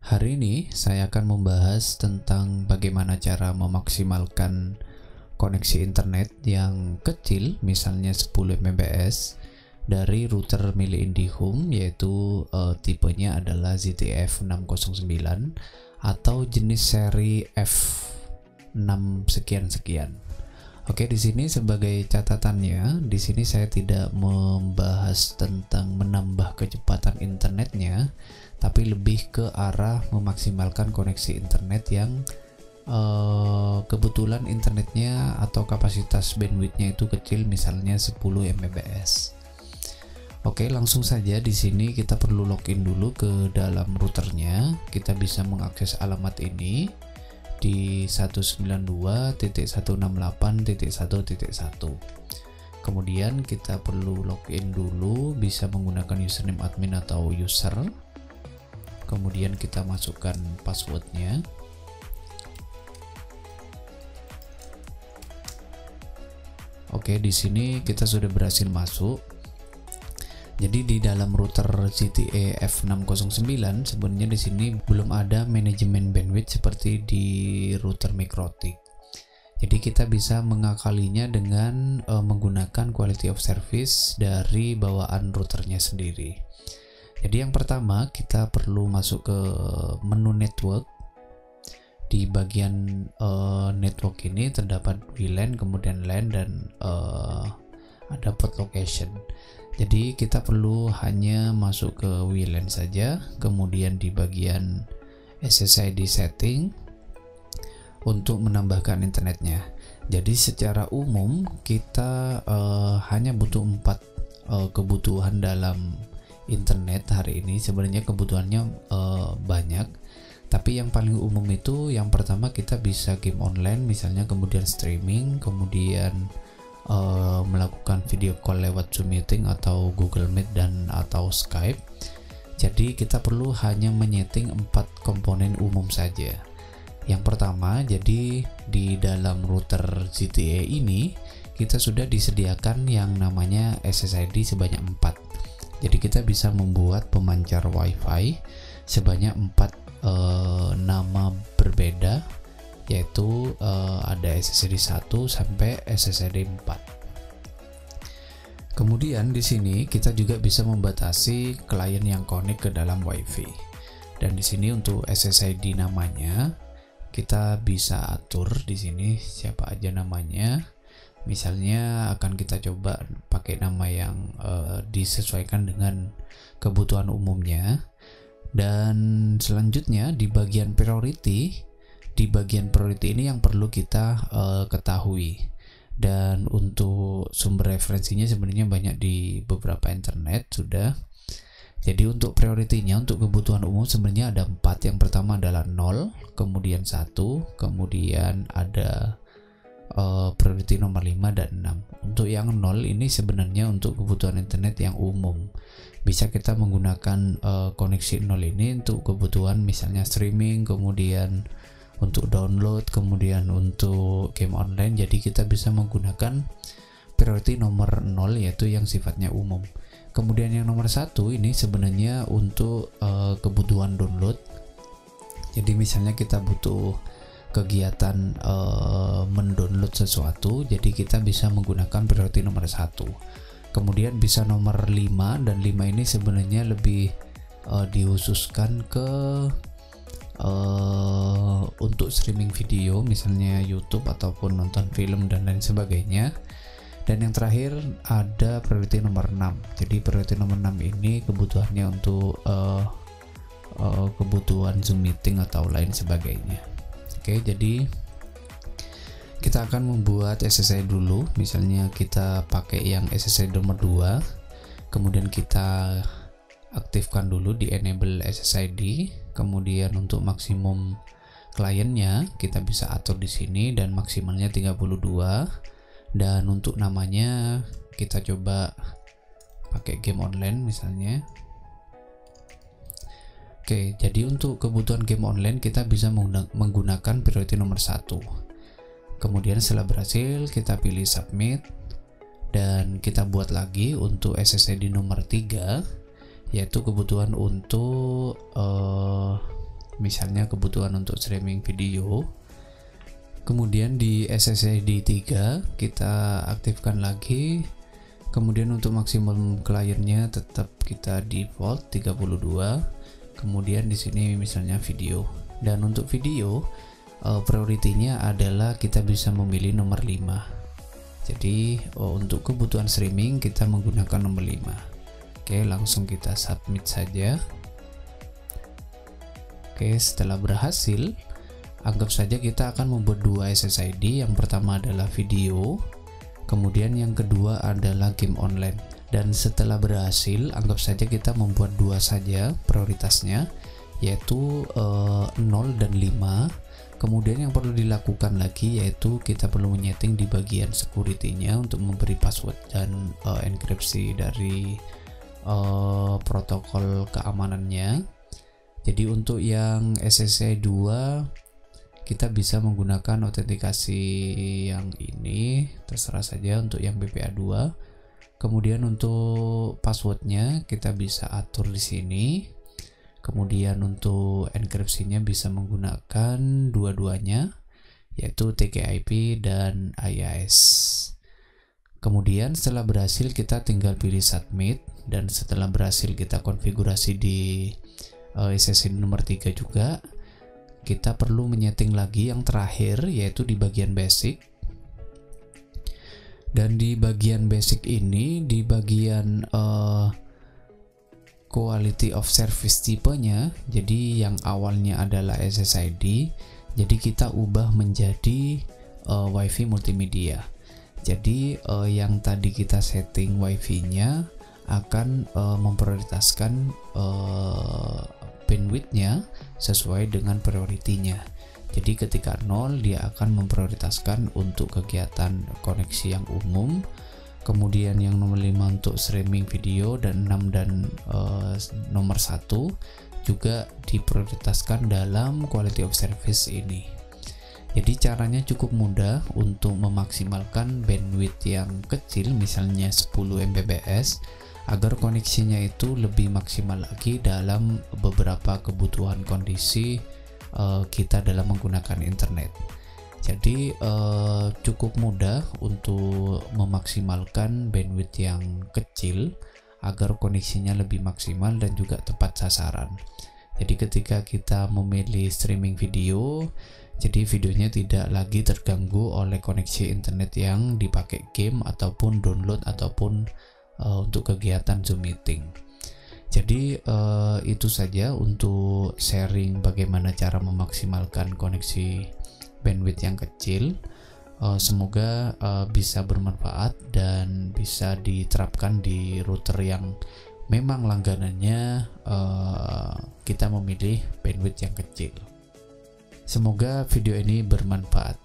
Hari ini saya akan membahas tentang bagaimana cara memaksimalkan koneksi internet yang kecil, misalnya 10 Mbps, dari router milik IndiHome, yaitu tipenya adalah ZTE F609 atau jenis seri F6 sekian-sekian. Oke, di sini sebagai catatannya, di sini saya tidak membahas tentang menambah kecepatan internetnya, tapi lebih ke arah memaksimalkan koneksi internet yang kebetulan internetnya atau kapasitas bandwidthnya itu kecil, misalnya 10 Mbps. Oke, langsung saja di sini kita perlu login dulu ke dalam routernya. Kita bisa mengakses alamat ini di 192.168.1.1. Kemudian kita perlu login dulu, bisa menggunakan username admin atau user. Kemudian kita masukkan passwordnya. Oke, di sini kita sudah berhasil masuk. Jadi di dalam router ZTE F609 sebenarnya di sini belum ada manajemen bandwidth seperti di router Mikrotik. Jadi kita bisa mengakalinya dengan menggunakan quality of service dari bawaan routernya sendiri. Jadi yang pertama kita perlu masuk ke menu network. Di bagian network ini terdapat VLAN, kemudian LAN, dan ada port location. Jadi kita perlu hanya masuk ke VLAN saja, kemudian di bagian SSID setting untuk menambahkan internetnya. Jadi secara umum kita hanya butuh 4 kebutuhan dalam internet hari ini. Sebenarnya kebutuhannya banyak, tapi yang paling umum itu yang pertama kita bisa game online misalnya, kemudian streaming, kemudian melakukan video call lewat Zoom meeting atau Google Meet dan atau Skype. Jadi kita perlu hanya menyeting 4 komponen umum saja. Yang pertama, jadi di dalam router ZTE ini kita sudah disediakan yang namanya SSID sebanyak 4. Jadi kita bisa membuat pemancar WiFi sebanyak 4 nama berbeda, yaitu ada SSID 1 sampai SSID 4. Kemudian di sini kita juga bisa membatasi klien yang connect ke dalam WiFi. Dan di sini untuk SSID namanya kita bisa atur di sini siapa aja namanya. Misalnya akan kita coba pakai nama yang disesuaikan dengan kebutuhan umumnya. Dan selanjutnya di bagian priority ini yang perlu kita ketahui. Dan untuk sumber referensinya sebenarnya banyak di beberapa internet sudah. Jadi untuk prioritinya, untuk kebutuhan umum sebenarnya ada 4. Yang pertama adalah 0, kemudian 1, kemudian ada priority nomor 5 dan 6. Untuk yang 0 ini sebenarnya untuk kebutuhan internet yang umum. Bisa kita menggunakan koneksi 0 ini untuk kebutuhan misalnya streaming, kemudian untuk download, kemudian untuk game online. Jadi kita bisa menggunakan priority nomor 0, yaitu yang sifatnya umum. Kemudian yang nomor 1 ini sebenarnya untuk kebutuhan download. Jadi misalnya kita butuh kegiatan mendownload sesuatu, jadi kita bisa menggunakan priority nomor 1. Kemudian bisa nomor 5, dan 5 ini sebenarnya lebih dikhususkan ke untuk streaming video, misalnya YouTube ataupun nonton film dan lain sebagainya. Dan yang terakhir ada priority nomor 6. Jadi priority nomor 6 ini kebutuhannya untuk kebutuhan Zoom meeting atau lain sebagainya. Oke, jadi kita akan membuat SSID dulu. Misalnya kita pakai yang SSID nomor 2. Kemudian kita aktifkan dulu di enable SSID. Kemudian untuk maksimum kliennya kita bisa atur di sini dan maksimalnya 32. Dan untuk namanya kita coba pakai game online misalnya. Oke, jadi untuk kebutuhan game online kita bisa menggunakan priority nomor 1. Kemudian setelah berhasil kita pilih submit dan kita buat lagi untuk SSID nomor 3, yaitu kebutuhan untuk misalnya kebutuhan untuk streaming video. Kemudian di SSID 3 kita aktifkan lagi. Kemudian untuk maksimum kliennya tetap kita default 32. Kemudian di sini misalnya video. Dan untuk video prioritinya adalah kita bisa memilih nomor 5. Jadi untuk kebutuhan streaming kita menggunakan nomor 5. Oke, langsung kita submit saja. Oke, setelah berhasil, anggap saja kita akan membuat dua SSID. Yang pertama adalah video, kemudian yang kedua adalah game online. Dan setelah berhasil, anggap saja kita membuat dua saja prioritasnya, yaitu 0 dan 5. Kemudian yang perlu dilakukan lagi yaitu kita perlu menyeting di bagian security-nya untuk memberi password dan enkripsi dari protokol keamanannya. Jadi untuk yang SSID 2 kita bisa menggunakan autentikasi yang ini, terserah saja untuk yang BPA2. Kemudian untuk passwordnya kita bisa atur di sini. Kemudian untuk enkripsinya bisa menggunakan dua-duanya, yaitu TKIP dan IIS. Kemudian setelah berhasil kita tinggal pilih submit, dan setelah berhasil kita konfigurasi di SSID nomor 3 juga, kita perlu menyeting lagi yang terakhir, yaitu di bagian basic. Dan di bagian basic ini, di bagian quality of service tipenya, jadi yang awalnya adalah SSID, jadi kita ubah menjadi WiFi multimedia. Jadi yang tadi kita setting WiFi-nya akan memprioritaskan bandwidth-nya sesuai dengan prioritinya. Jadi ketika 0 dia akan memprioritaskan untuk kegiatan koneksi yang umum. Kemudian yang nomor 5 untuk streaming video, dan 6 dan nomor 1 juga diprioritaskan dalam quality of service ini. Jadi caranya cukup mudah untuk memaksimalkan bandwidth yang kecil, misalnya 10 Mbps, agar koneksinya itu lebih maksimal lagi dalam beberapa kebutuhan kondisi kita dalam menggunakan internet. Jadi cukup mudah untuk memaksimalkan bandwidth yang kecil agar koneksinya lebih maksimal dan juga tepat sasaran. Jadi ketika kita memilih streaming video, jadi videonya tidak lagi terganggu oleh koneksi internet yang dipakai game ataupun download ataupun untuk kegiatan Zoom meeting. Jadi itu saja untuk sharing bagaimana cara memaksimalkan koneksi bandwidth yang kecil. Semoga bisa bermanfaat dan bisa diterapkan di router yang memang langganannya kita memilih bandwidth yang kecil. Semoga video ini bermanfaat.